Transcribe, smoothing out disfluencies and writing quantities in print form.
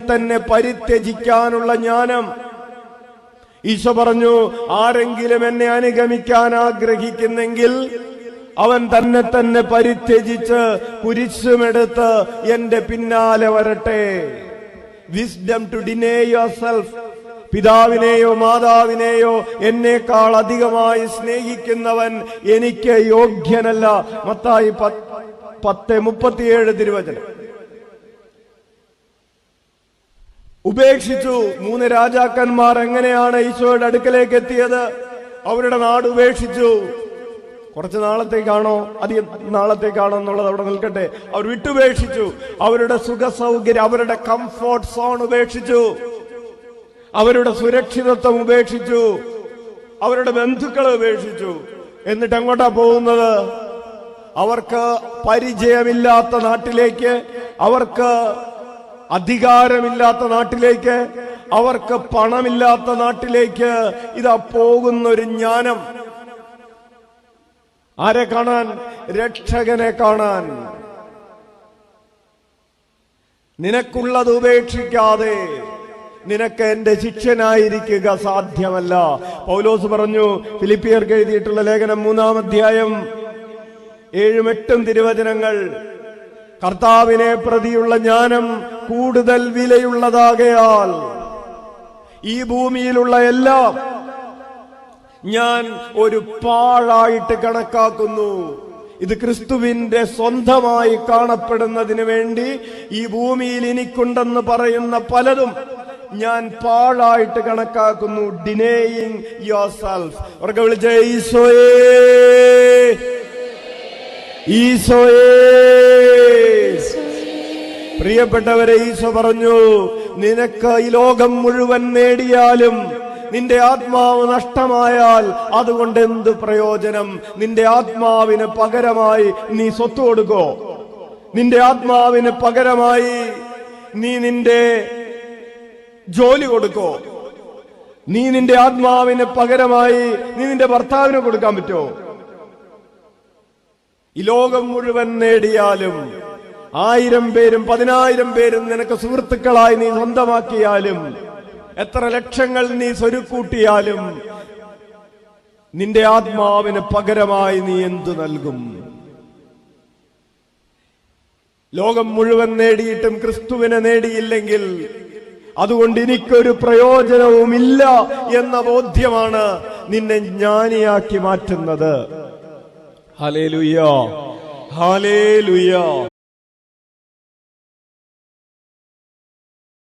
തന്നെ പരിത്യജിക്കാനുള്ള ജ്ഞാനം. ഈശോ പറഞ്ഞു, ആരെങ്കിലും എന്നെ അനുഗമിക്കാൻ ആഗ്രഹിക്കുന്നെങ്കിൽ അവൻ തന്നെ പരിത്യജിച്ച് കുരിശുമെടുത്ത് എന്റെ പിന്നാലെ വരട്ടെ. Wisdom to deny yourself. പിതാവിനെയോ മാതാവിനെയോ എന്നേക്കാൾ അധികമായി സ്നേഹിക്കുന്നവൻ എനിക്ക് യോഗ്യനല്ല. മത്തായി 10:37 തിരുവചനം. ഉപേക്ഷിച്ചു. 3 രാജാക്കന്മാർ എങ്ങനെയാണ് ഈശോയുടെ അടുക്കലേക്ക് എത്തിയത്? അവരുടെ നാട് ഉപേക്ഷിച്ചു. കുറച്ച് നാളത്തേക്കാണോ അധികം നാളത്തേക്കാണോ എന്നുള്ളത് അവിടെ നിൽക്കട്ടെ. അവർ വിട്ടുപേക്ഷിച്ചു. അവരുടെ സുഖസൗകര്യം, അവരുടെ കംഫോർട്ട് സോൺ ഉപേക്ഷിച്ചു. അവരുടെ സുരക്ഷിതത്വം ഉപേക്ഷിച്ചു. അവരുടെ ബന്ധുക്കളെ ഉപേക്ഷിച്ചു. എന്നിട്ട് എങ്ങോട്ടാ പോകുന്നത്? അവർക്ക് പരിചയമില്ലാത്ത നാട്ടിലേക്ക്, അവർക്ക് അധികാരമില്ലാത്ത നാട്ടിലേക്ക്, അവർക്ക് പണമില്ലാത്ത നാട്ടിലേക്ക് ഇതാ പോകുന്നൊരു ജ്ഞാനം. ആരെ കാണാൻ? രക്ഷകനെ കാണാൻ. നിനക്കുള്ളത് ഉപേക്ഷിക്കാതെ നിനക്ക് എന്റെ ശിഷ്യനായിരിക്കുക സാധ്യമല്ല. പൗലോസ് പറഞ്ഞു, ഫിലിപ്പിയർക്ക് എഴുതിയിട്ടുള്ള ലേഖനം 3-ാം അധ്യായം 7-8 തിരുവചനങ്ങൾ, കർത്താവിനെ പ്രതിയുള്ള ജ്ഞാനം കൂടുതൽ വിലയുള്ളതാകയാൽ ഈ ഭൂമിയിലുള്ള എല്ലാം ഞാൻ ഒരു പാഴായിട്ട് കണക്കാക്കുന്നു. ഇത് ക്രിസ്തുവിന്റെ സ്വന്തമായി കാണപ്പെടുന്നതിന് വേണ്ടി ഈ ഭൂമിയിൽ എനിക്കുണ്ടെന്ന് പറയുന്ന പലതും ഞാൻ പാഴായിട്ട് കണക്കാക്കുന്നു. ഡിനേയിങ് യുവർ സെൽഫ്. അവർക്ക് വിളിച്ച ഈശോയേ, ഈശോയേ. പ്രിയപ്പെട്ടവരെ, ഈശോ പറഞ്ഞു, നിനക്ക് ഈ ലോകം മുഴുവൻ നേടിയാലും നിന്റെ ആത്മാവ് നഷ്ടമായാൽ അതുകൊണ്ട് എന്ത് പ്രയോജനം? നിന്റെ ആത്മാവിന് പകരമായി നീ സ്വത്ത് കൊടുക്കോ? നിന്റെ ആത്മാവിന് പകരമായി നീ നിന്റെ ജോലി കൊടുക്കോ? നീ നിന്റെ ആത്മാവിന് പകരമായി നീ നിന്റെ ഭർത്താവിന് കൊടുക്കാൻ പറ്റുമോ? ഈ ലോകം മുഴുവൻ നേടിയാലും 1000 പേരും 10,000 പേരും നിനക്ക് സുഹൃത്തുക്കളായി നീ സ്വന്തമാക്കിയാലും എത്ര ലക്ഷങ്ങൾ നീ സ്വരുക്കൂട്ടിയാലും നിന്റെ ആത്മാവിന് പകരമായി നീ എന്തു നൽകും? ലോകം മുഴുവൻ നേടിയിട്ടും ക്രിസ്തുവിനെ നേടിയില്ലെങ്കിൽ അതുകൊണ്ട് എനിക്കൊരു പ്രയോജനവുമില്ല എന്ന ബോധ്യമാണ് നിന്നെ ജ്ഞാനിയാക്കി മാറ്റുന്നത്. Hallelujah, hallelujah.